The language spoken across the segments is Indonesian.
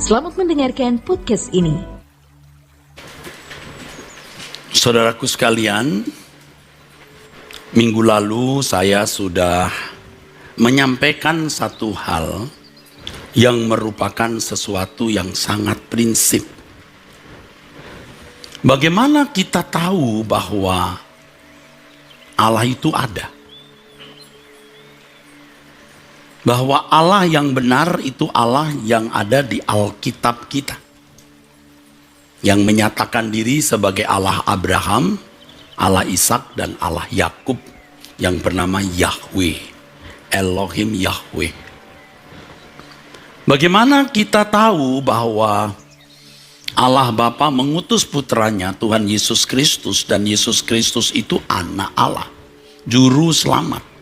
Selamat mendengarkan podcast ini. Saudaraku sekalian, minggu lalu saya sudah menyampaikan satu hal yang merupakan sesuatu yang sangat prinsip. Bagaimana kita tahu bahwa Allah itu ada? Bahwa Allah yang benar itu Allah yang ada di Alkitab kita. Yang menyatakan diri sebagai Allah Abraham, Allah Ishak dan Allah Yakub yang bernama Yahweh, Elohim Yahweh. Bagaimana kita tahu bahwa Allah Bapa mengutus putranya Tuhan Yesus Kristus, dan Yesus Kristus itu anak Allah, juru selamat.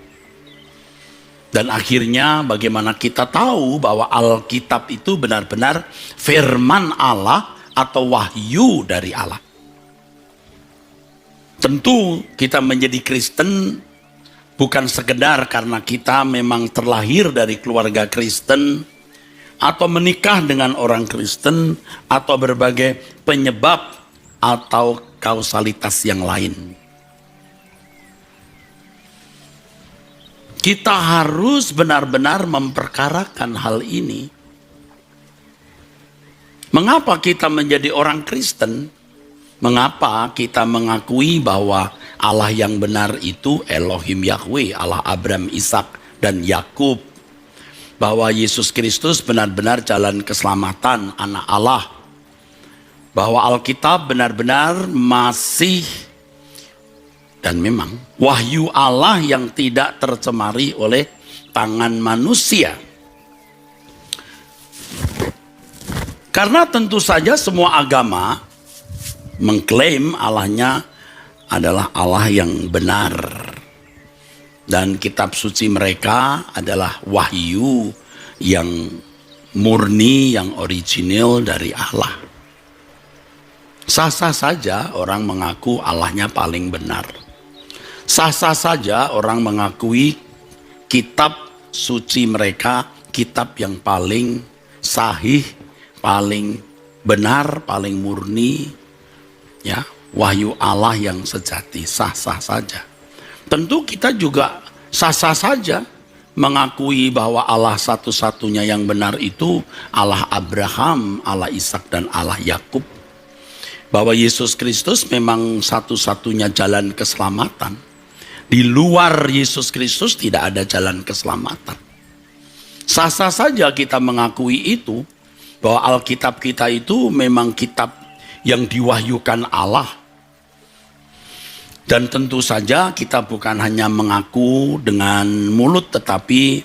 Dan akhirnya bagaimana kita tahu bahwa Alkitab itu benar-benar firman Allah atau wahyu dari Allah. Tentu kita menjadi Kristen bukan sekedar karena kita memang terlahir dari keluarga Kristen, atau menikah dengan orang Kristen, atau berbagai penyebab atau kausalitas yang lain. Kita harus benar-benar memperkarakan hal ini. Mengapa kita menjadi orang Kristen? Mengapa kita mengakui bahwa Allah yang benar itu Elohim Yahweh, Allah Abraham, Ishak dan Yakub? Bahwa Yesus Kristus benar-benar jalan keselamatan, anak Allah. Bahwa Alkitab benar-benar masih dan memang wahyu Allah yang tidak tercemari oleh tangan manusia. Karena tentu saja semua agama mengklaim Allahnya adalah Allah yang benar. Dan kitab suci mereka adalah wahyu yang murni, yang original dari Allah. Sah-sah saja orang mengaku Allahnya paling benar. Sah-sah saja orang mengakui kitab suci mereka kitab yang paling sahih, paling benar, paling murni, ya, wahyu Allah yang sejati. Sah-sah saja. Tentu kita juga sah-sah saja mengakui bahwa Allah satu-satunya yang benar itu Allah Abraham, Allah Ishak dan Allah Yakub. Bahwa Yesus Kristus memang satu-satunya jalan keselamatan. Di luar Yesus Kristus tidak ada jalan keselamatan. Sah-sah saja kita mengakui itu, bahwa Alkitab kita itu memang kitab yang diwahyukan Allah. Dan tentu saja kita bukan hanya mengaku dengan mulut, tetapi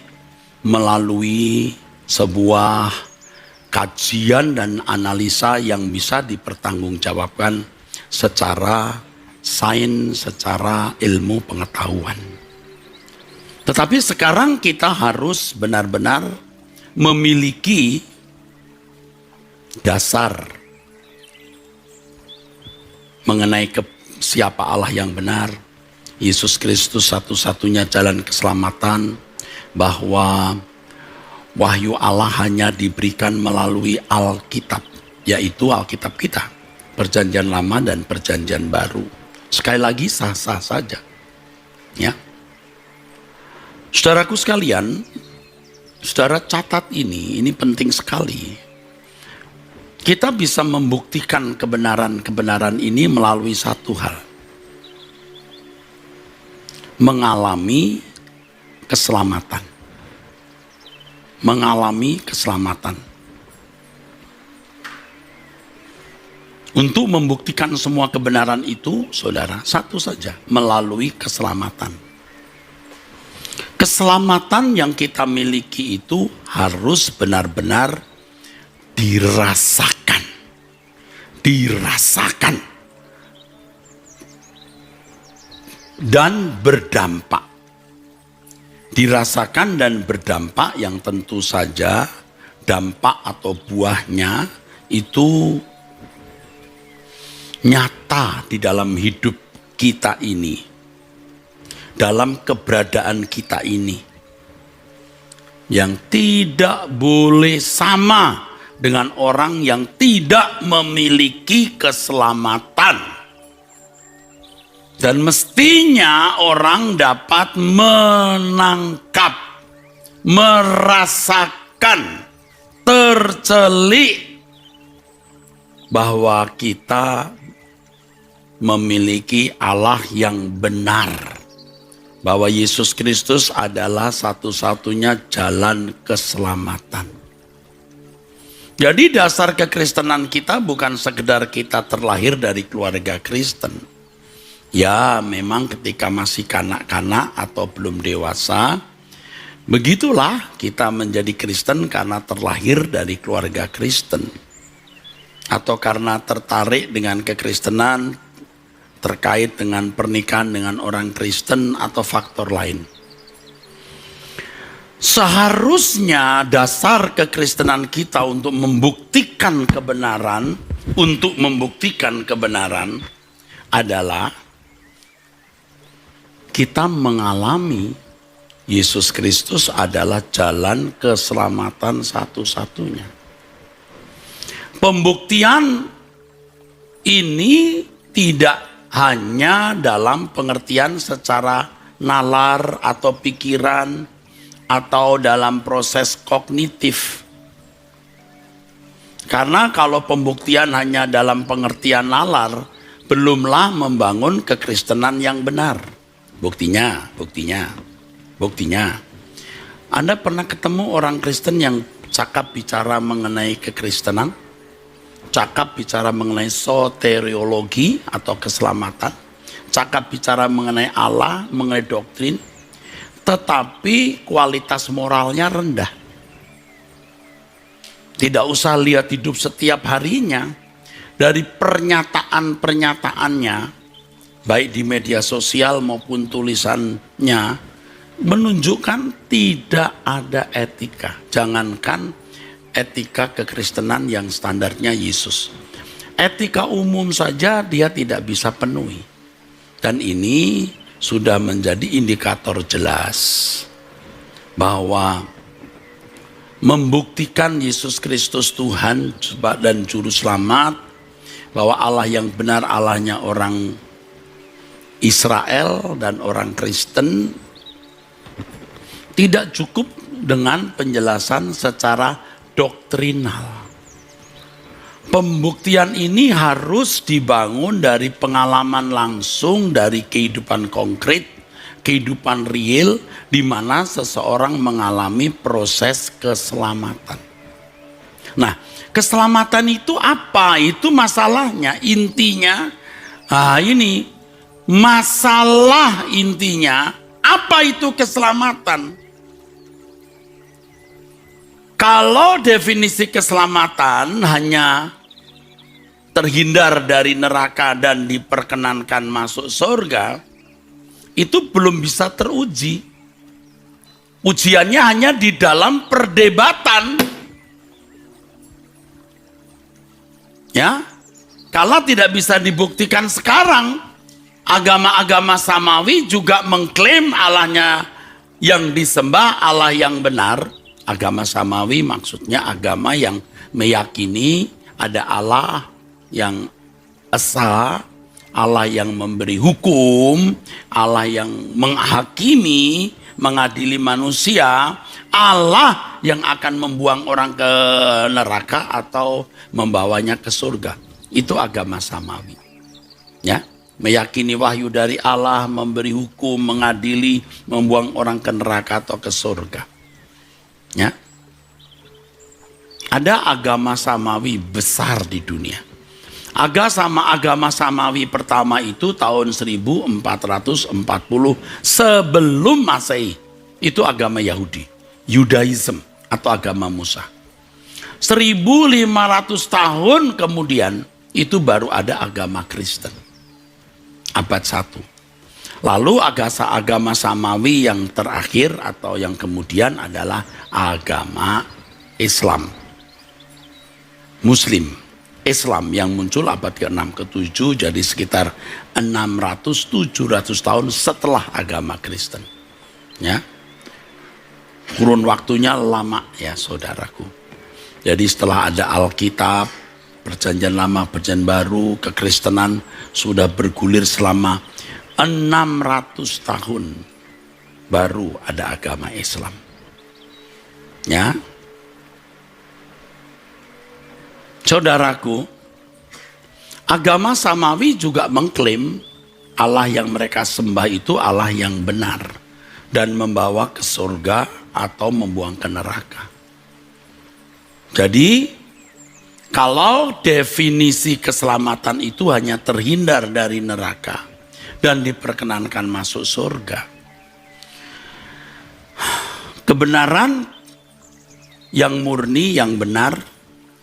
melalui sebuah kajian dan analisa yang bisa dipertanggungjawabkan secara sains, secara ilmu pengetahuan. Tetapi sekarang kita harus benar-benar memiliki dasar mengenai siapa Allah yang benar, Yesus Kristus satu-satunya jalan keselamatan, bahwa wahyu Allah hanya diberikan melalui Alkitab, yaitu Alkitab kita, Perjanjian Lama dan Perjanjian Baru. Sekali lagi sah-sah saja, ya. Saudaraku sekalian, saudara catat ini penting sekali. Kita bisa membuktikan kebenaran-kebenaran ini melalui satu hal. Mengalami keselamatan. Mengalami keselamatan. Untuk membuktikan semua kebenaran itu, saudara, satu saja, melalui keselamatan. Keselamatan yang kita miliki itu harus benar-benar dirasakan. Dirasakan. Dan berdampak. Dirasakan dan berdampak yang tentu saja dampak atau buahnya itu nyata di dalam hidup kita ini, dalam keberadaan kita ini, yang tidak boleh sama dengan orang yang tidak memiliki keselamatan. Dan mestinya orang dapat menangkap, merasakan, tercelik bahwa kita memiliki Allah yang benar. Bahwa Yesus Kristus adalah satu-satunya jalan keselamatan. Jadi dasar kekristenan kita bukan sekedar kita terlahir dari keluarga Kristen. Ya, memang ketika masih kanak-kanak atau belum dewasa, begitulah kita menjadi Kristen karena terlahir dari keluarga Kristen. Atau karena tertarik dengan kekristenan, terkait dengan pernikahan dengan orang Kristen atau faktor lain. Seharusnya dasar kekristenan kita untuk membuktikan kebenaran adalah kita mengalami Yesus Kristus adalah jalan keselamatan satu-satunya. Pembuktian ini tidak hanya dalam pengertian secara nalar atau pikiran atau dalam proses kognitif. Karena kalau pembuktian hanya dalam pengertian nalar, belumlah membangun kekristenan yang benar. Buktinya. Anda pernah ketemu orang Kristen yang cakap bicara mengenai kekristenan? Cakap bicara mengenai soteriologi atau keselamatan, cakap bicara mengenai Allah, mengenai doktrin, tetapi kualitas moralnya rendah. Tidak usah lihat hidup setiap harinya, dari pernyataan-pernyataannya, baik di media sosial maupun tulisannya, menunjukkan tidak ada etika. Jangankan etika kekristenan yang standarnya Yesus. Etika umum saja dia tidak bisa penuhi. Dan ini sudah menjadi indikator jelas bahwa membuktikan Yesus Kristus Tuhan dan Juru Selamat, bahwa Allah yang benar Allahnya orang Israel dan orang Kristen, tidak cukup dengan penjelasan secara doktrinal. Pembuktian ini harus dibangun dari pengalaman langsung, dari kehidupan konkret, kehidupan real, di mana seseorang mengalami proses keselamatan. Nah, keselamatan itu apa? Itu masalahnya, intinya. Ini masalah intinya, apa itu keselamatan? Kalau definisi keselamatan hanya terhindar dari neraka dan diperkenankan masuk surga, itu belum bisa teruji. Ujiannya hanya di dalam perdebatan. Ya, kalau tidak bisa dibuktikan sekarang, agama-agama samawi juga mengklaim Allahnya yang disembah Allah yang benar. Agama samawi maksudnya agama yang meyakini ada Allah yang esa, Allah yang memberi hukum, Allah yang menghakimi, mengadili manusia, Allah yang akan membuang orang ke neraka atau membawanya ke surga. Itu agama samawi. Ya, meyakini wahyu dari Allah, memberi hukum, mengadili, membuang orang ke neraka atau ke surga. Ya. Ada agama samawi besar di dunia. Agama samawi pertama itu tahun 1440 sebelum Masehi. Itu agama Yahudi, Judaism atau agama Musa. 1500 tahun kemudian itu baru ada agama Kristen. Abad 1. Lalu agama samawi yang terakhir atau yang kemudian adalah agama Islam. Muslim. Islam yang muncul abad ke-6 ke-7, jadi sekitar 600-700 tahun setelah agama Kristen. Ya. Kurun waktunya lama ya saudaraku. Jadi setelah ada Alkitab, Perjanjian Lama, Perjanjian Baru, kekristenan sudah bergulir selama 600 tahun. Baru ada agama Islam. Ya. Saudaraku, agama Samawi juga mengklaim Allah yang mereka sembah itu Allah yang benar dan membawa ke surga atau membuang ke neraka. Jadi, kalau definisi keselamatan itu hanya terhindar dari neraka dan diperkenankan masuk surga, kebenaran yang murni, yang benar,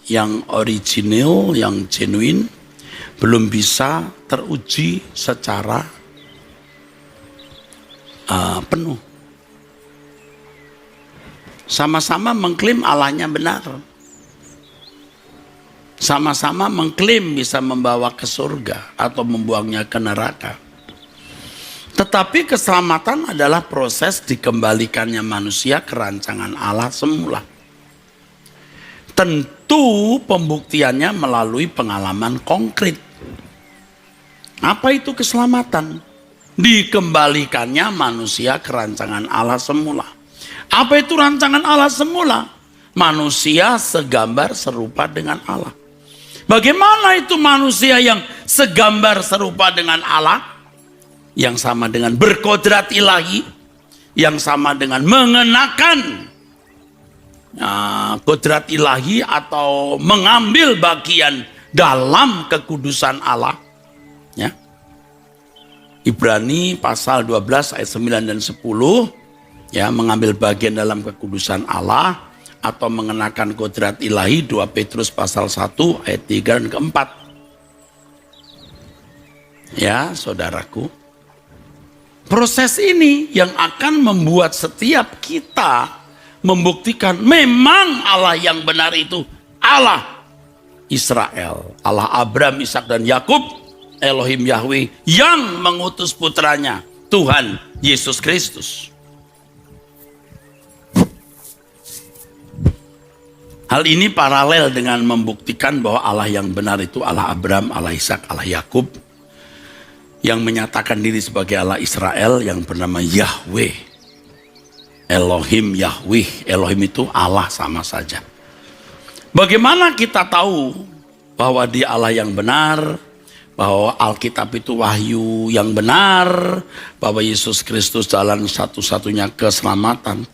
yang original, yang genuine belum bisa teruji secara penuh. Sama-sama mengklaim Allahnya benar. Sama-sama mengklaim bisa membawa ke surga atau membuangnya ke neraka. Tetapi keselamatan adalah proses dikembalikannya manusia ke rancangan Allah semula. Tentu pembuktiannya melalui pengalaman konkret. Apa itu keselamatan? Dikembalikannya manusia ke rancangan Allah semula. Apa itu rancangan Allah semula? Manusia segambar serupa dengan Allah. Bagaimana itu manusia yang segambar serupa dengan Allah? Yang sama dengan berkodrat ilahi, yang sama dengan mengenakan kodrat ilahi atau mengambil bagian dalam kekudusan Allah. Ya. Ibrani pasal 12 ayat 9 dan 10, ya, mengambil bagian dalam kekudusan Allah atau mengenakan kodrat ilahi. 2 Petrus pasal 1 ayat 3 dan keempat. Ya, saudaraku, proses ini yang akan membuat setiap kita membuktikan memang Allah yang benar itu Allah Israel, Allah Abraham, Ishak dan Yakub, Elohim Yahweh yang mengutus putranya Tuhan Yesus Kristus. Hal ini paralel dengan membuktikan bahwa Allah yang benar itu Allah Abraham, Allah Ishak, Allah Yakub, yang menyatakan diri sebagai Allah Israel yang bernama Yahweh. Elohim Yahweh, Elohim itu Allah sama saja. Bagaimana kita tahu bahwa Dia Allah yang benar, bahwa Alkitab itu wahyu yang benar, bahwa Yesus Kristus jalan satu-satunya keselamatan?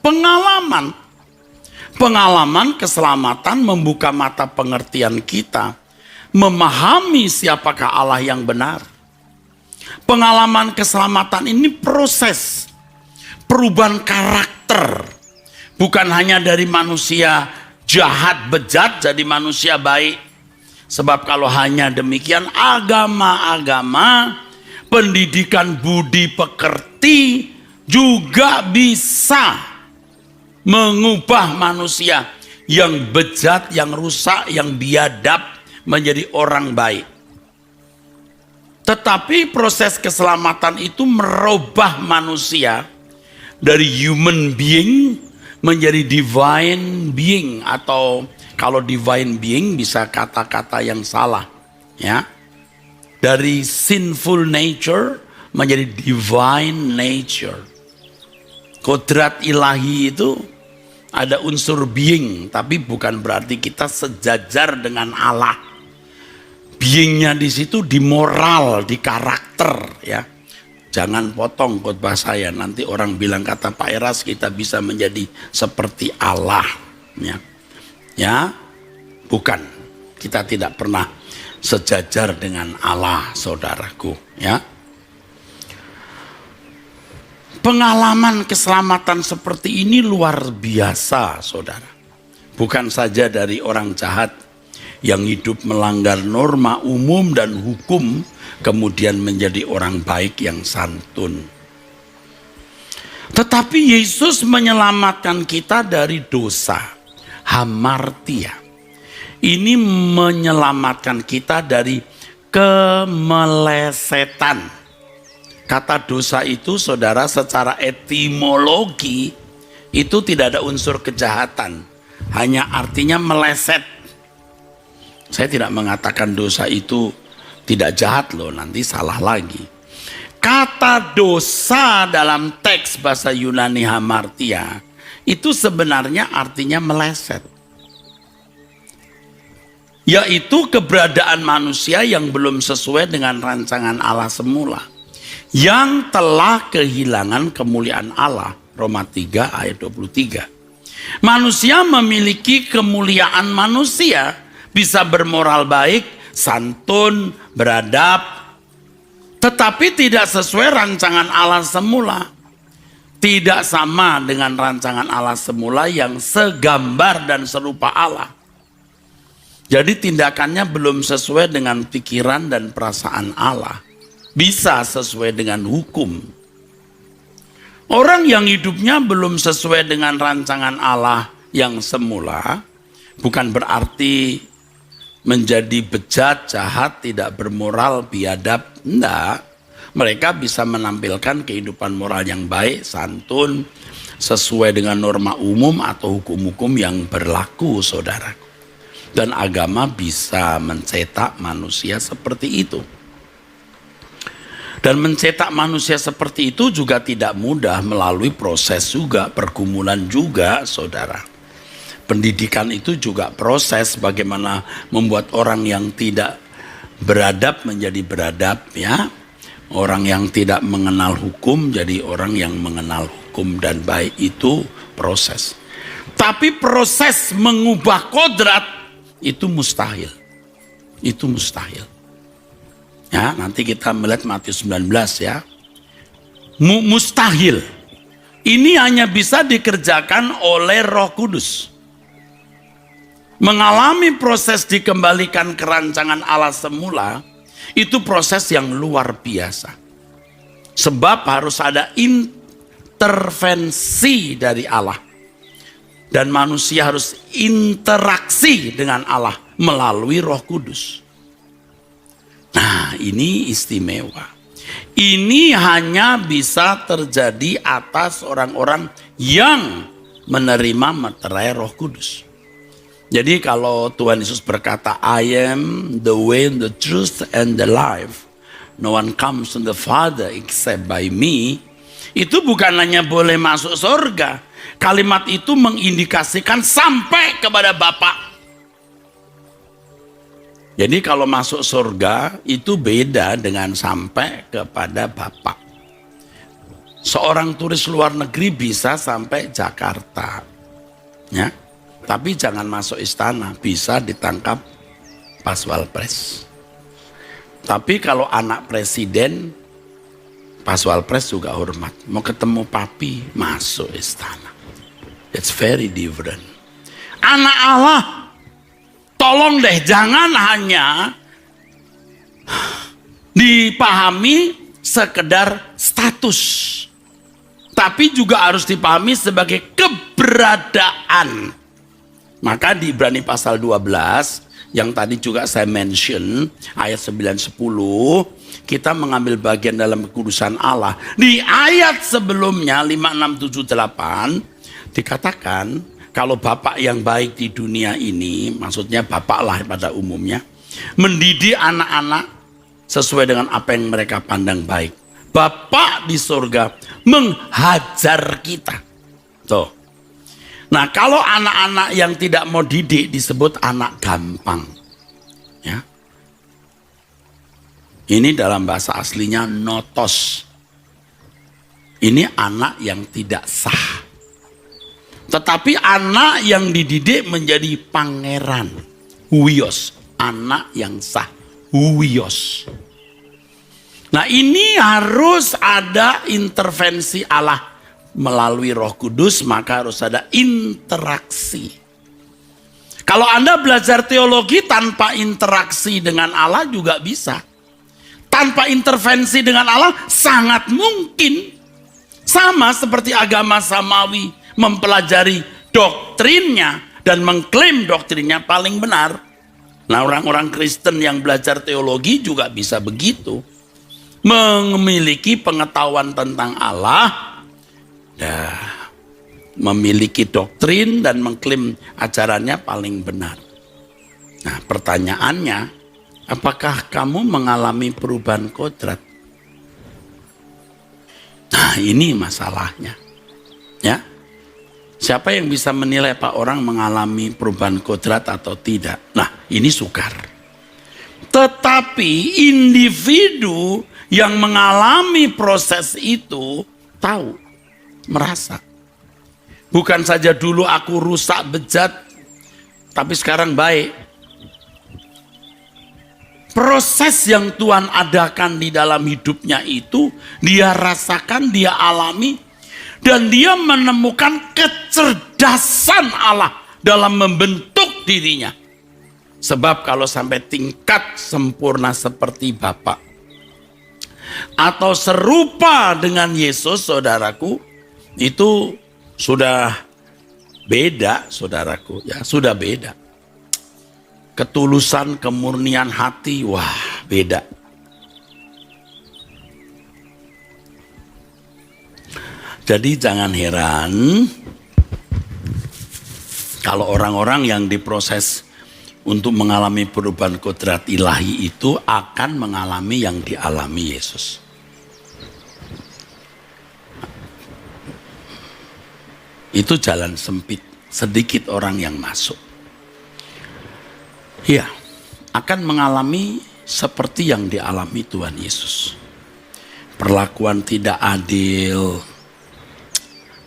Pengalaman keselamatan membuka mata pengertian kita, memahami siapakah Allah yang benar. Pengalaman keselamatan ini proses perubahan karakter, bukan hanya dari manusia jahat bejat jadi manusia baik. Sebab kalau hanya demikian, agama-agama, pendidikan budi pekerti juga bisa mengubah manusia yang bejat, yang rusak, yang biadab menjadi orang baik. Tetapi proses keselamatan itu merubah manusia dari human being menjadi divine being, atau kalau divine being bisa kata-kata yang salah, ya. Dari sinful nature menjadi divine nature. Kodrat ilahi itu ada unsur being, tapi bukan berarti kita sejajar dengan Allah. Beingnya di situ di moral, di karakter, ya. Jangan potong khotbah saya, nanti orang bilang kata Pak Eras kita bisa menjadi seperti Allah, ya. Ya, bukan. Kita tidak pernah sejajar dengan Allah, saudaraku, ya. Pengalaman keselamatan seperti ini luar biasa, saudara. Bukan saja dari orang jahat yang hidup melanggar norma umum dan hukum, kemudian menjadi orang baik yang santun. Tetapi Yesus menyelamatkan kita dari dosa, hamartia. Ini menyelamatkan kita dari kemelesetan. Kata dosa itu, saudara, secara etimologi itu tidak ada unsur kejahatan. hanya artinya meleset. Saya tidak mengatakan dosa itu tidak jahat loh, nanti salah lagi. Kata dosa dalam teks bahasa Yunani hamartia itu sebenarnya artinya meleset. Yaitu keberadaan manusia yang belum sesuai dengan rancangan Allah semula. Yang telah kehilangan kemuliaan Allah. Roma 3 ayat 23. Manusia memiliki kemuliaan manusia, bisa bermoral baik, santun, beradab, tetapi tidak sesuai rancangan Allah semula. Tidak sama dengan rancangan Allah semula yang segambar dan serupa Allah. Jadi tindakannya belum sesuai dengan pikiran dan perasaan Allah. Bisa sesuai dengan hukum. Orang yang hidupnya belum sesuai dengan rancangan Allah yang semula, bukan berarti menjadi bejat, jahat, tidak bermoral, biadab. Enggak. Mereka bisa menampilkan kehidupan moral yang baik, santun, sesuai dengan norma umum atau hukum-hukum yang berlaku, saudaraku. Dan agama bisa mencetak manusia seperti itu. Dan mencetak manusia seperti itu juga tidak mudah, melalui proses juga, pergumulan juga, saudara. Pendidikan itu juga proses bagaimana membuat orang yang tidak beradab menjadi beradab, ya. Orang yang tidak mengenal hukum jadi orang yang mengenal hukum dan baik, itu proses. Tapi proses mengubah kodrat itu mustahil. Itu mustahil. Ya, nanti kita melihat Matius 19 ya. Mustahil. Ini hanya bisa dikerjakan oleh Roh Kudus. Mengalami proses dikembalikan ke rancangan Allah semula, itu proses yang luar biasa. Sebab harus ada intervensi dari Allah. Dan manusia harus interaksi dengan Allah melalui Roh Kudus. Nah, ini istimewa. Ini hanya bisa terjadi atas orang-orang yang menerima meterai Roh Kudus. Jadi kalau Tuhan Yesus berkata, I am the way, the truth, and the life. No one comes to the Father except by me. Itu bukan hanya boleh masuk surga. Kalimat itu mengindikasikan sampai kepada Bapa. Jadi kalau masuk surga itu beda dengan sampai kepada Bapa. Seorang turis luar negeri bisa sampai Jakarta, ya, tapi jangan masuk istana, bisa ditangkap pas Walpres. Tapi kalau anak presiden, pas Walpres juga hormat. Mau ketemu papi, masuk istana. It's very different. Anak Allah, tolong deh, jangan hanya dipahami sekedar status, tapi juga harus dipahami sebagai keberadaan. Maka di Ibrani pasal 12 yang tadi juga saya mention, ayat 9-10, kita mengambil bagian dalam kekudusan Allah. Di ayat sebelumnya 5, 6, 7, 8 dikatakan, kalau bapak yang baik di dunia ini, maksudnya bapak lah pada umumnya, mendidik anak-anak sesuai dengan apa yang mereka pandang baik. Bapak di surga menghajar kita. Tuh. Nah, kalau anak-anak yang tidak mau didik disebut anak gampang. Ya. Ini dalam bahasa aslinya notos. Ini anak yang tidak sah. Tetapi anak yang dididik menjadi pangeran, huios, anak yang sah, huios. Nah, ini harus ada intervensi Allah melalui Roh Kudus, maka harus ada interaksi. Kalau Anda belajar teologi tanpa interaksi dengan Allah juga bisa. Tanpa intervensi dengan Allah sangat mungkin. Sama seperti agama samawi mempelajari doktrinnya dan mengklaim doktrinnya paling benar. Nah, orang-orang Kristen yang belajar teologi juga bisa begitu. Memiliki pengetahuan tentang Allah. Nah, memiliki doktrin dan mengklaim ajarannya paling benar. Nah, pertanyaannya, apakah kamu mengalami perubahan kodrat? Nah, ini masalahnya. Ya. Siapa yang bisa menilai Pak orang mengalami perubahan kodrat atau tidak? Nah, ini sukar. Tetapi individu yang mengalami proses itu tahu, merasa. Bukan saja dulu aku rusak, bejat, tapi sekarang baik. Proses yang Tuhan adakan di dalam hidupnya itu, dia rasakan, dia alami, dan dia menemukan kecerdasan Allah dalam membentuk dirinya. Sebab kalau sampai tingkat sempurna seperti Bapa, atau serupa dengan Yesus, saudaraku, itu sudah beda, saudaraku, ya sudah beda. Ketulusan, kemurnian hati, wah beda. Jadi jangan heran kalau orang-orang yang diproses untuk mengalami perubahan kodrat ilahi itu akan mengalami yang dialami Yesus. Itu jalan sempit, sedikit orang yang masuk. Ya, akan mengalami seperti yang dialami Tuhan Yesus. Perlakuan tidak adil,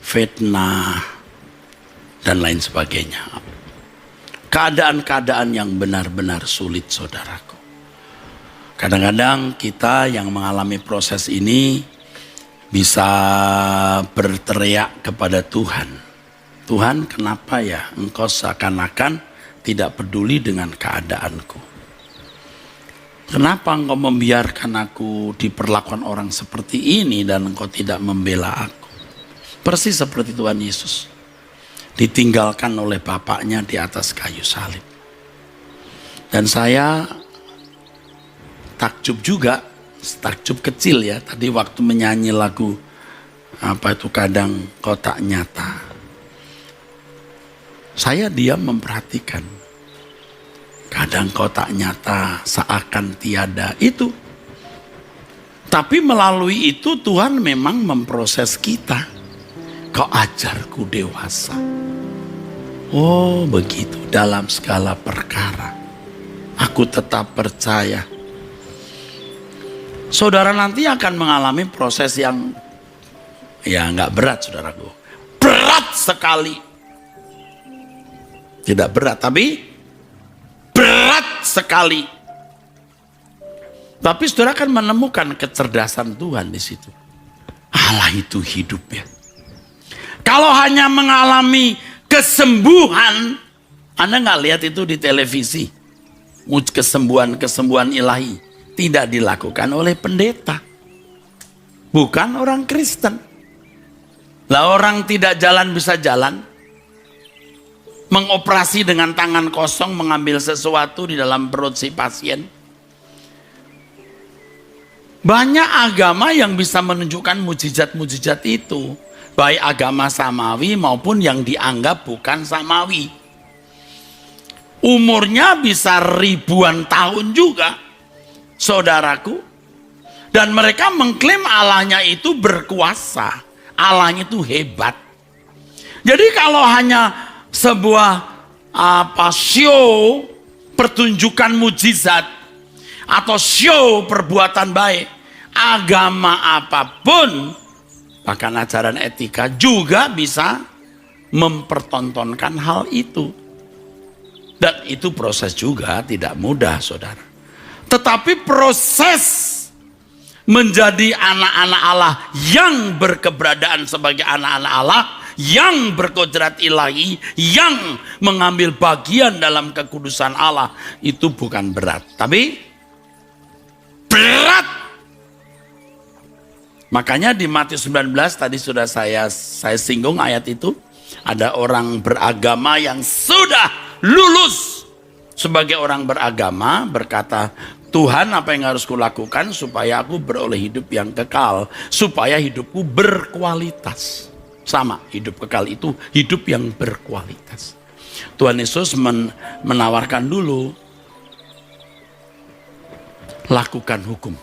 fitnah, dan lain sebagainya. Keadaan-keadaan yang benar-benar sulit, saudaraku. Kadang-kadang kita yang mengalami proses ini bisa berteriak kepada Tuhan. Tuhan, kenapa ya Engkau seakan-akan tidak peduli dengan keadaanku? Kenapa Engkau membiarkan aku diperlakukan orang seperti ini dan Engkau tidak membela aku? Persis seperti Tuhan Yesus. Ditinggalkan oleh Bapaknya di atas kayu salib. Dan saya takjub juga, takjub kecil ya. Tadi waktu menyanyi lagu apa itu kadang kotak nyata. Saya diam memperhatikan. Kadang kotak nyata seakan tiada itu. Tapi melalui itu Tuhan memang memproses kita. Kau ajarku dewasa. Oh begitu dalam segala perkara. Aku tetap percaya. Saudara nanti akan mengalami proses yang ya nggak berat, saudaraku. Berat sekali. Tidak berat, tapi berat sekali. Tapi saudara akan menemukan kecerdasan Tuhan di situ. Allah itu hidup ya. Kalau hanya mengalami kesembuhan, Anda nggak lihat itu di televisi. Kesembuhan-kesembuhan ilahi tidak dilakukan oleh pendeta. Bukan orang Kristen. Lah orang tidak jalan bisa jalan. Mengoperasi dengan tangan kosong mengambil sesuatu di dalam perut si pasien. Banyak agama yang bisa menunjukkan mujizat-mujizat itu. Baik agama samawi maupun yang dianggap bukan samawi. Umurnya bisa ribuan tahun juga, saudaraku. Dan mereka mengklaim Allahnya itu berkuasa. Allahnya itu hebat. Jadi kalau hanya sebuah show pertunjukan mujizat atau show perbuatan baik, agama apapun, bahkan ajaran etika juga bisa mempertontonkan hal itu. Dan itu proses juga tidak mudah, saudara. Tetapi proses menjadi anak-anak Allah yang berkeberadaan sebagai anak-anak Allah, yang berkodrat ilahi, yang mengambil bagian dalam kekudusan Allah, itu bukan berat, tapi berat. Makanya di Matius 19 tadi sudah saya singgung ayat itu. Ada orang beragama yang sudah lulus sebagai orang beragama berkata, Tuhan apa yang harus kulakukan supaya aku beroleh hidup yang kekal, supaya hidupku berkualitas. Sama, hidup kekal itu hidup yang berkualitas. Tuhan Yesus menawarkan dulu, lakukan hukum.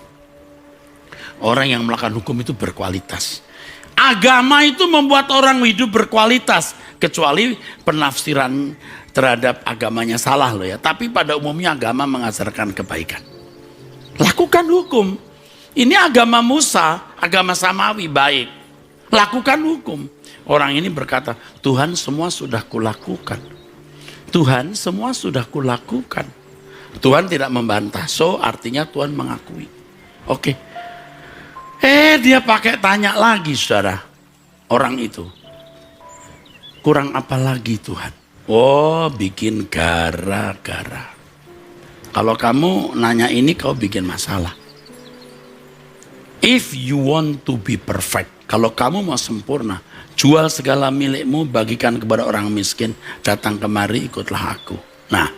Orang yang melakukan hukum itu berkualitas. Agama itu membuat orang hidup berkualitas, kecuali penafsiran terhadap agamanya salah loh ya. Tapi pada umumnya agama mengajarkan kebaikan. Lakukan hukum. Ini agama Musa, agama Samawi baik. Lakukan hukum. Orang ini berkata, Tuhan semua sudah kulakukan. Tuhan semua sudah kulakukan. Tuhan tidak membantah, so artinya Tuhan mengakui. Oke. Dia pakai tanya lagi saudara. Orang itu. Kurang apa lagi Tuhan? Oh, bikin gara-gara. Kalau kamu nanya ini, kau bikin masalah. If you want to be perfect, kalau kamu mau sempurna, jual segala milikmu, bagikan kepada orang miskin, datang kemari, ikutlah aku. Nah,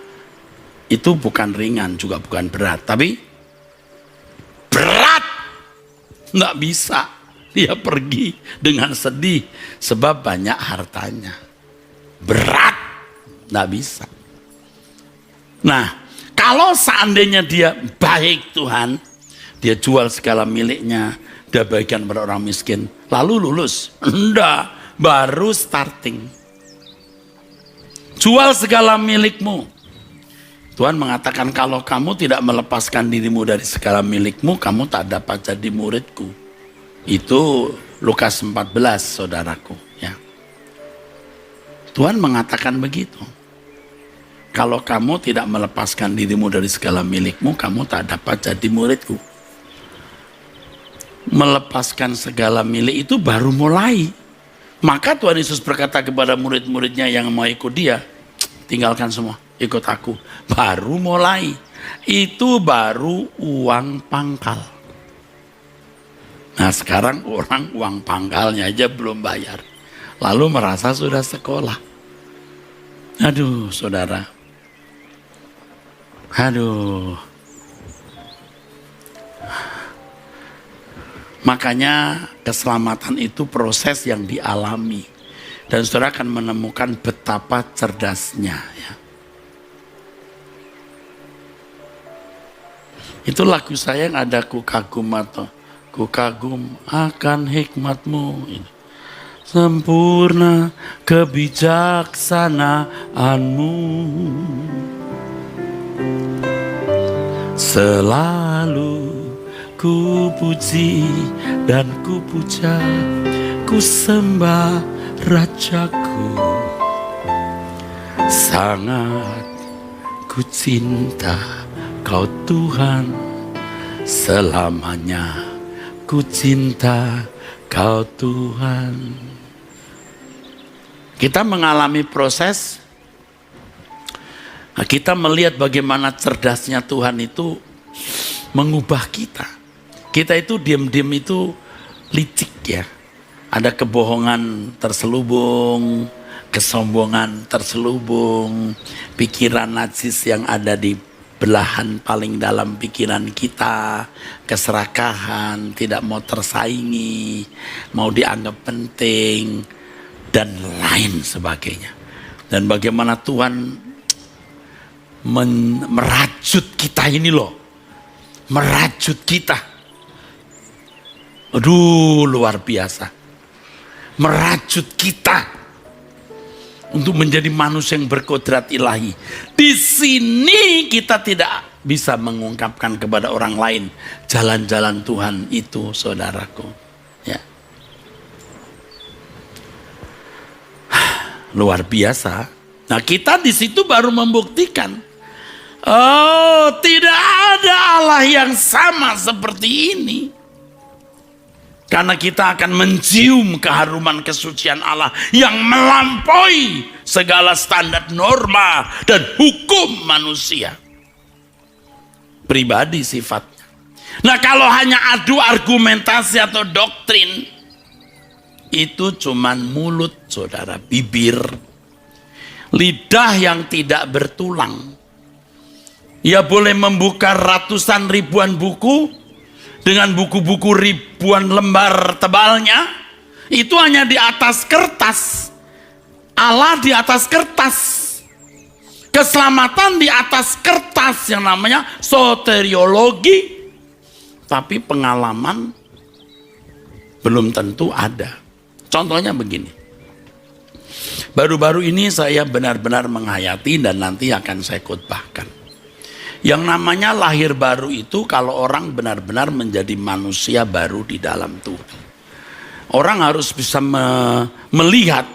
itu bukan ringan, juga bukan berat, tapi berat. Nggak bisa. Dia pergi dengan sedih, sebab banyak hartanya. Berat. Nggak bisa. Nah, kalau seandainya dia baik Tuhan, dia jual segala miliknya, dia bagikan pada orang miskin, lalu lulus. Enggak, baru starting. Jual segala milikmu. Tuhan mengatakan kalau kamu tidak melepaskan dirimu dari segala milikmu, kamu tak dapat jadi muridku. Itu Lukas 14 saudaraku. Ya. Tuhan mengatakan begitu. Kalau kamu tidak melepaskan dirimu dari segala milikmu, kamu tak dapat jadi muridku. Melepaskan segala milik itu baru mulai. Maka Tuhan Yesus berkata kepada murid-muridnya yang mau ikut dia, tinggalkan semua, ikut aku. Baru mulai. Itu baru uang pangkal. Nah sekarang orang uang pangkalnya aja belum bayar. Lalu merasa sudah sekolah. Aduh saudara. Aduh. Makanya keselamatan itu proses yang dialami. Dan saudara akan menemukan betapa cerdasnya. Ya. Itu lagu saya yang ada ku kagum akan hikmatmu. Ini. Sempurna kebijaksanaanmu. Selalu ku puji dan ku puja, ku sembah Rajaku. Sangat ku cinta Kau Tuhan, selamanya ku cinta Kau Tuhan. Kita mengalami proses, kita melihat bagaimana cerdasnya Tuhan itu mengubah kita. Kita itu diam-diam itu licik ya. Ada kebohongan terselubung, kesombongan terselubung, pikiran najis yang ada di belahan paling dalam pikiran kita, keserakahan, tidak mau tersaingi, mau dianggap penting, dan lain sebagainya. Dan bagaimana Tuhan merajut kita ini loh, merajut kita. Aduh luar biasa. Merajut kita untuk menjadi manusia yang berkodrat ilahi. Di sini kita tidak bisa mengungkapkan kepada orang lain jalan-jalan Tuhan itu, saudaraku. Ya. Luar biasa. Nah, kita di situ baru membuktikan, oh, tidak ada Allah yang sama seperti ini. Karena kita akan mencium keharuman kesucian Allah yang melampaui segala standar norma dan hukum manusia. Pribadi sifatnya. Nah kalau hanya adu argumentasi atau doktrin, itu cuman mulut saudara, bibir. Lidah yang tidak bertulang. Ia boleh membuka ratusan ribuan buku, dengan buku-buku ribuan lembar tebalnya, Itu hanya di atas kertas. Allah di atas kertas. Keselamatan di atas kertas yang namanya soteriologi. Tapi pengalaman belum tentu ada. Contohnya begini. Baru-baru ini saya benar-benar menghayati dan nanti akan saya khotbahkan. Yang namanya lahir baru itu kalau orang benar-benar menjadi manusia baru di dalam Tuhan. Orang harus bisa melihat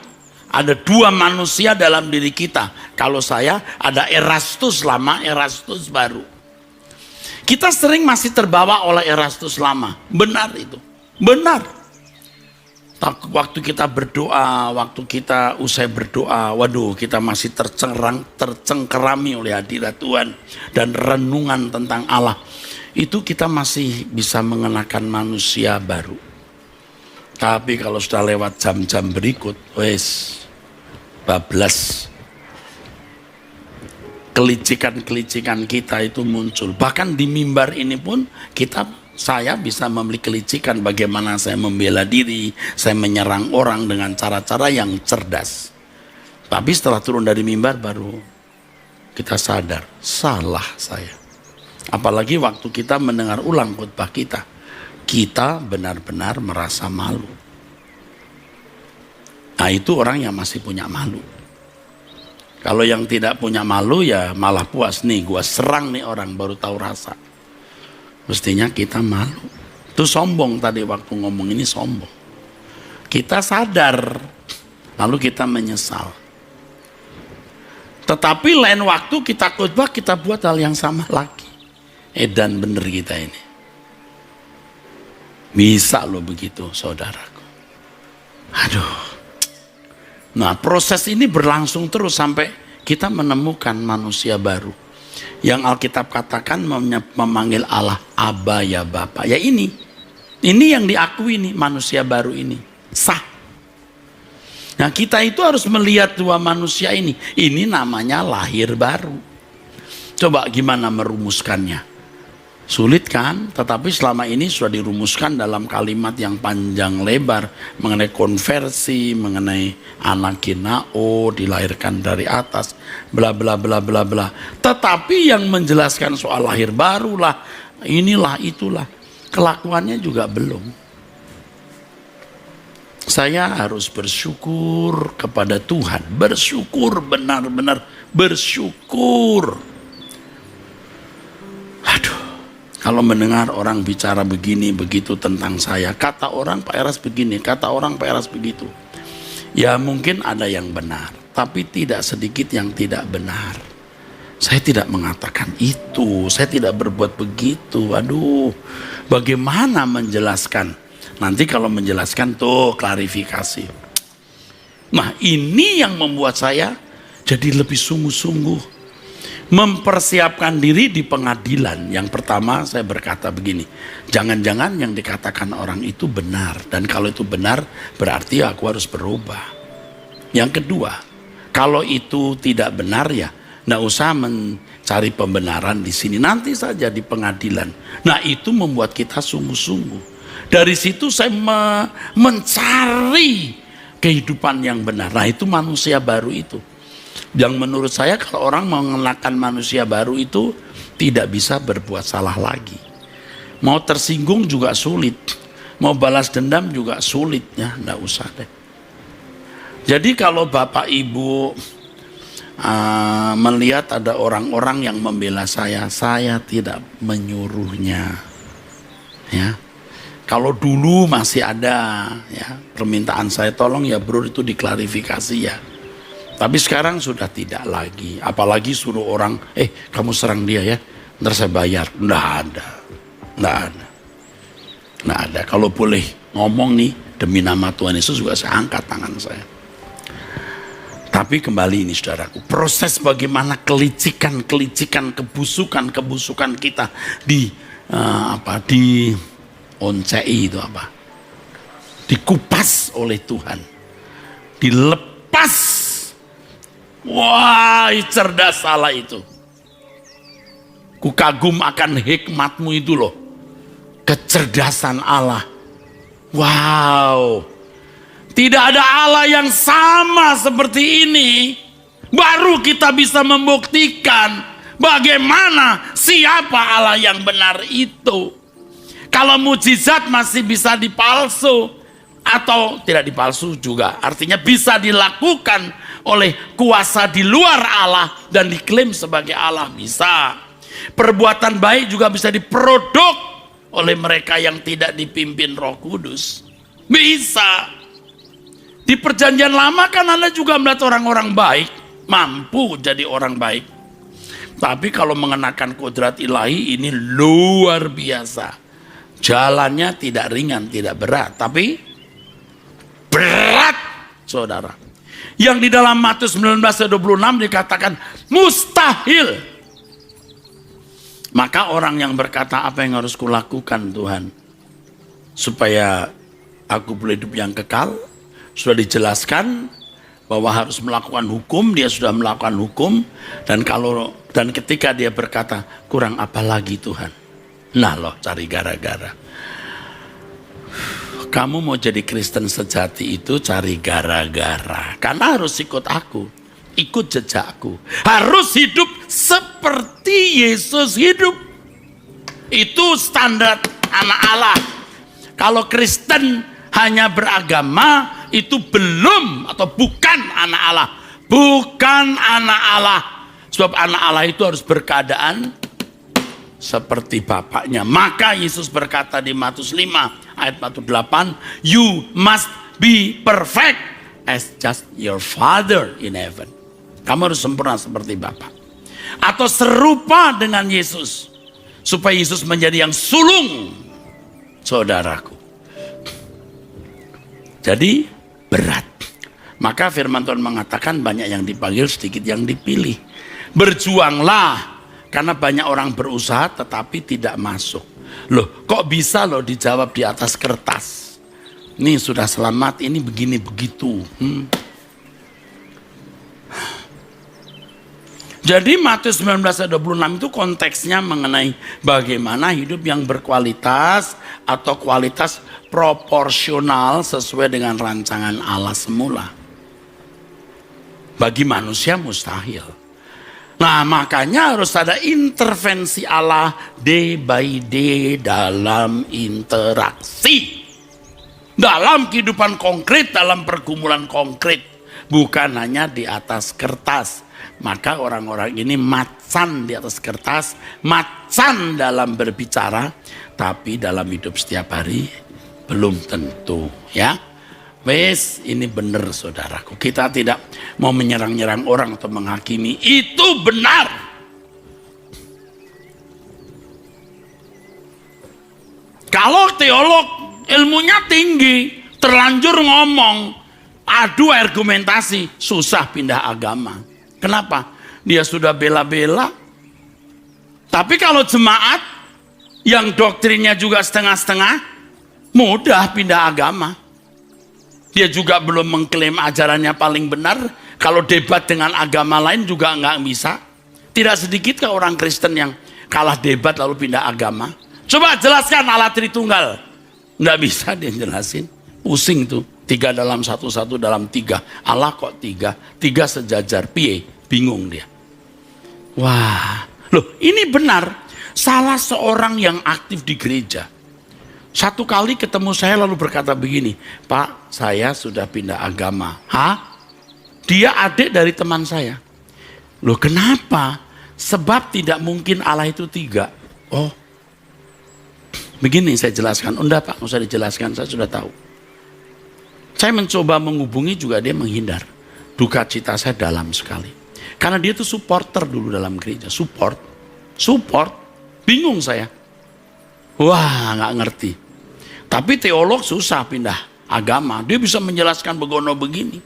ada dua manusia dalam diri kita. Kalau saya ada Erastus lama, Erastus baru. Kita sering masih terbawa oleh Erastus lama. Benar itu. Benar. Waktu kita berdoa, waktu kita usai berdoa, waduh kita masih tercengkerami oleh hadirat Tuhan dan renungan tentang Allah. Itu kita masih bisa mengenakan manusia baru. Tapi kalau sudah lewat jam-jam berikut, wes bablas. Kelicikan-kelicikan kita itu muncul. Bahkan di mimbar ini pun saya bisa memiliki kelicikan bagaimana saya membela diri, saya menyerang orang dengan cara-cara yang cerdas. Tapi setelah turun dari mimbar baru kita sadar, salah saya. Apalagi waktu kita mendengar ulang khotbah kita benar-benar merasa malu. Nah itu orang yang masih punya malu. Kalau yang tidak punya malu ya malah puas nih, gua serang nih orang baru tahu rasa. Mestinya kita malu. Itu sombong tadi waktu ngomong ini sombong. Kita sadar, lalu kita menyesal. Tetapi lain waktu kita khotbah, kita buat hal yang sama lagi. Edan bener kita ini. Bisa loh begitu saudaraku. Aduh. Nah proses ini berlangsung terus sampai kita menemukan manusia baru. Yang Alkitab katakan memanggil Allah Aba ya Bapa. Ya ini yang diakui nih manusia baru ini. Sah. Nah kita itu harus melihat dua manusia ini. Ini namanya lahir baru. Coba gimana merumuskannya? Sulit kan? Tetapi selama ini sudah dirumuskan dalam kalimat yang panjang lebar. Mengenai konversi, mengenai anakinao, dilahirkan dari atas, bla bla bla bla bla. Tetapi yang menjelaskan soal lahir baru lah, inilah itulah. Kelakuannya juga belum. Saya harus bersyukur kepada Tuhan. Bersyukur, benar-benar bersyukur. Aduh. Kalau mendengar orang bicara begini, begitu tentang saya. Kata orang Pak Eras begini, kata orang Pak Eras begitu. Ya mungkin ada yang benar, tapi tidak sedikit yang tidak benar. Saya tidak mengatakan itu, saya tidak berbuat begitu. Aduh, bagaimana menjelaskan? Nanti kalau menjelaskan tuh klarifikasi. Nah ini yang membuat saya jadi lebih sungguh-sungguh. Mempersiapkan diri di pengadilan. Yang pertama saya berkata begini, jangan-jangan yang dikatakan orang itu benar, dan kalau itu benar berarti aku harus berubah. Yang kedua, kalau itu tidak benar ya nggak usah mencari pembenaran di sini, nanti saja di pengadilan. Nah itu membuat kita sungguh-sungguh. Dari situ saya mencari kehidupan yang benar. Nah itu manusia baru itu. Yang menurut saya kalau orang mengenakan manusia baru itu tidak bisa berbuat salah lagi. Mau tersinggung juga sulit. Mau balas dendam juga sulit ya, enggak usah deh. Jadi kalau Bapak Ibu melihat ada orang-orang yang membela saya tidak menyuruhnya. Ya. Kalau dulu masih ada ya permintaan saya tolong ya bro itu diklarifikasi ya. Tapi sekarang sudah tidak lagi. Apalagi suruh orang, kamu serang dia ya, ntar saya bayar. Nggak ada. Kalau boleh ngomong nih, demi nama Tuhan Yesus juga saya angkat tangan saya. Tapi kembali ini saudaraku, proses bagaimana kelicikan, kebusukan kita di oncei itu apa? Dikupas oleh Tuhan. Dilepas. Wah, cerdas Allah itu. Ku kagum akan hikmatmu itu loh. Kecerdasan Allah. Wow. Tidak ada Allah yang sama seperti ini. Baru kita bisa membuktikan bagaimana siapa Allah yang benar itu. Kalau mujizat masih bisa dipalsu atau tidak dipalsu juga, artinya bisa dilakukan oleh kuasa di luar Allah dan diklaim sebagai Allah, bisa. Perbuatan baik juga bisa diproduk oleh mereka yang tidak dipimpin Roh Kudus, bisa. Di perjanjian lama kan Anda juga melihat orang-orang baik mampu jadi orang baik. Tapi kalau mengenakan kodrat ilahi ini luar biasa. Jalannya tidak ringan, tidak berat, tapi berat, saudara. Yang di dalam Matius 19:26 dikatakan mustahil. Maka orang yang berkata, apa yang harus kulakukan Tuhan supaya aku boleh hidup yang kekal? Sudah dijelaskan bahwa harus melakukan hukum, dia sudah melakukan hukum, dan ketika dia berkata, kurang apa lagi Tuhan? Nah loh, cari gara-gara. Kamu mau jadi Kristen sejati itu cari gara-gara. Karena harus ikut aku, ikut jejakku. Harus hidup seperti Yesus hidup. Itu standar anak Allah. Kalau Kristen hanya beragama, itu belum atau bukan anak Allah. Bukan anak Allah. Sebab anak Allah itu harus berkeadaan seperti bapaknya. Maka Yesus berkata di Matius 5 ayat 48, you must be perfect as just your Father in heaven. Kamu harus sempurna seperti Bapa. Atau serupa dengan Yesus. Supaya Yesus menjadi yang sulung, saudaraku. Jadi berat. Maka firman Tuhan mengatakan banyak yang dipanggil, sedikit yang dipilih. Berjuanglah, karena banyak orang berusaha tetapi tidak masuk. Loh, kok bisa loh dijawab di atas kertas? Nih sudah selamat, ini begini begitu. Jadi Matius 19:26 itu konteksnya mengenai bagaimana hidup yang berkualitas atau kualitas proporsional sesuai dengan rancangan Allah semula. Bagi manusia mustahil. Nah, makanya harus ada intervensi Allah day by day dalam interaksi. Dalam kehidupan konkret, dalam pergumulan konkret. Bukan hanya di atas kertas. Maka orang-orang ini macan di atas kertas, macan dalam berbicara, tapi dalam hidup setiap hari belum tentu, ya. Wes, ini benar saudaraku. Kita tidak mau menyerang-nyerang orang atau menghakimi. Itu benar. Kalau teolog ilmunya tinggi, terlanjur ngomong, adu argumentasi, susah pindah agama. Kenapa? Dia sudah bela-bela. Tapi kalau jemaat yang doktrinnya juga setengah-setengah, mudah pindah agama. Dia juga belum mengklaim ajarannya paling benar. Kalau debat dengan agama lain juga nggak bisa. Tidak sedikit kan orang Kristen yang kalah debat lalu pindah agama. Coba jelaskan Allah Tritunggal. Nggak bisa dia jelasin. Pusing tuh. 3 dalam 1, 1 dalam 3. Allah kok 3? 3 sejajar. Piye? Bingung dia. Wah. Loh, ini benar. Salah seorang yang aktif di gereja. Satu kali ketemu saya lalu berkata begini, Pak, saya sudah pindah agama. Hah? Dia adik dari teman saya. Loh, kenapa? Sebab tidak mungkin Allah itu 3. Oh, begini saya jelaskan. Enggak Pak, nggak usah dijelaskan, saya sudah tahu. Saya mencoba menghubungi juga dia menghindar. Duka cita saya dalam sekali. Karena dia tuh supporter dulu dalam gereja. Support. Bingung saya. Wah, nggak ngerti. Tapi teolog susah pindah agama. Dia bisa menjelaskan begono begini.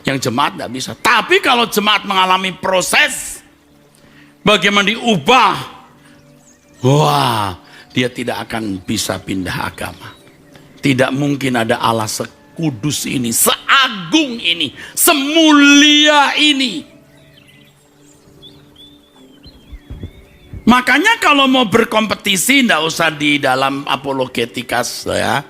Yang jemaat nggak bisa. Tapi kalau jemaat mengalami proses, bagaimana diubah, wah, dia tidak akan bisa pindah agama. Tidak mungkin ada Allah sekudus ini, seagung ini, semulia ini. Makanya kalau mau berkompetisi, tidak usah di dalam apologetikas ya.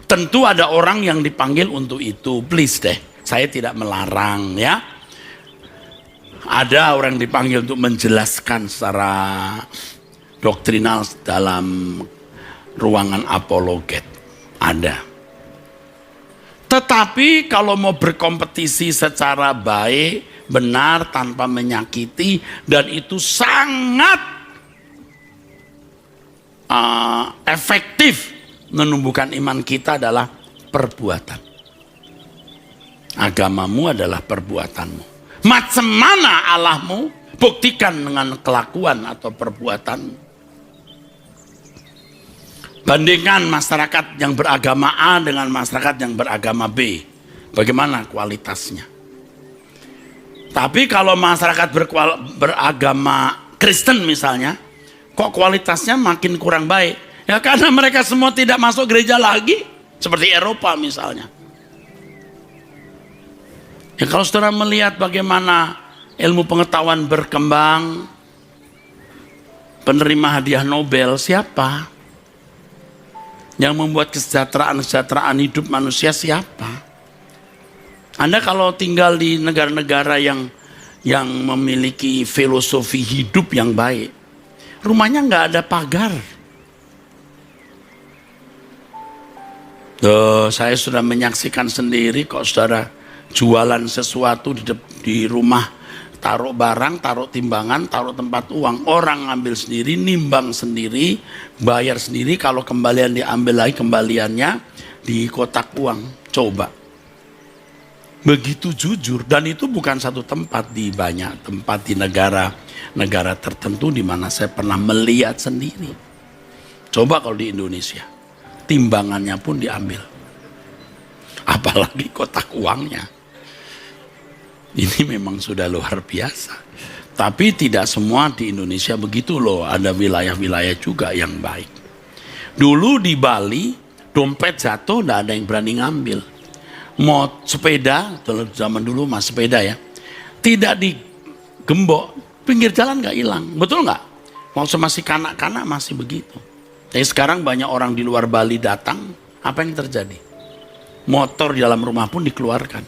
Tentu ada orang yang dipanggil untuk itu, please deh. Saya tidak melarang ya. Ada orang dipanggil untuk menjelaskan secara doktrinal dalam ruangan apologet. Ada. Tetapi kalau mau berkompetisi secara baik, benar, tanpa menyakiti, dan itu sangat efektif menumbuhkan iman kita adalah perbuatan. Agamamu adalah perbuatanmu. Macam mana Allahmu? Buktikan dengan kelakuan atau perbuatanmu. Bandingkan masyarakat yang beragama A dengan masyarakat yang beragama B. Bagaimana kualitasnya? Tapi kalau masyarakat beragama Kristen misalnya, kok kualitasnya makin kurang baik? Ya karena mereka semua tidak masuk gereja lagi. Seperti Eropa misalnya. Ya kalau saudara melihat bagaimana ilmu pengetahuan berkembang, penerima hadiah Nobel siapa? Yang membuat kesejahteraan hidup manusia siapa? Anda kalau tinggal di negara-negara yang memiliki filosofi hidup yang baik, rumahnya nggak ada pagar. Saya sudah menyaksikan sendiri kok saudara jualan sesuatu di rumah, taruh barang, taruh timbangan, taruh tempat uang. Orang ngambil sendiri, nimbang sendiri, bayar sendiri. Kalau kembalian diambil lagi kembaliannya di kotak uang. Coba. Begitu jujur, dan itu bukan satu tempat, di banyak tempat di negara tertentu di mana saya pernah melihat sendiri. Coba kalau di Indonesia, timbangannya pun diambil. Apalagi kotak uangnya. Ini memang sudah luar biasa. Tapi tidak semua di Indonesia begitu loh. Ada wilayah-wilayah juga yang baik. Dulu di Bali, dompet jatuh, tidak ada yang berani ngambil. Mau sepeda, zaman dulu mas sepeda ya, tidak digembok, pinggir jalan nggak hilang, betul nggak? Waktu masih kanak-kanak masih begitu. Tapi sekarang banyak orang di luar Bali datang, apa yang terjadi? Motor di dalam rumah pun dikeluarkan.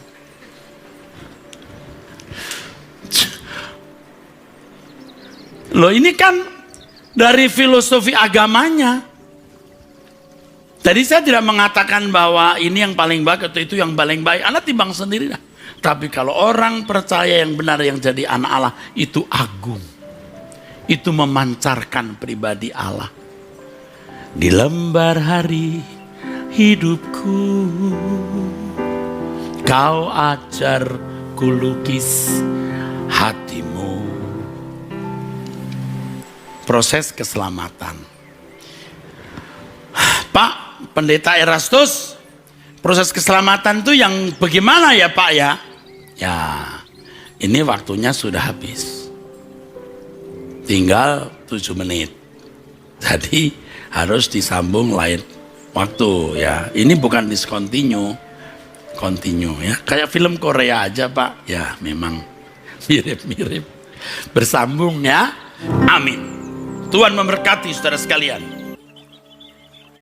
Loh ini kan dari filosofi agamanya. Jadi saya tidak mengatakan bahwa ini yang paling baik atau itu yang paling baik. Anda timbang sendiri lah. Tapi kalau orang percaya yang benar yang jadi anak Allah, itu agung. Itu memancarkan pribadi Allah. Di lembar hari hidupku, kau ajar ku lukis hatimu. Proses keselamatan. Pak Pendeta Erastus, proses keselamatan itu yang bagaimana ya Pak ya? Ya, ini waktunya sudah habis. Tinggal 7 menit. Jadi harus disambung lain waktu ya. Ini bukan discontinue, continue ya. Kayak film Korea aja Pak. Ya memang mirip-mirip. Bersambung ya. Amin. Tuhan memberkati saudara sekalian.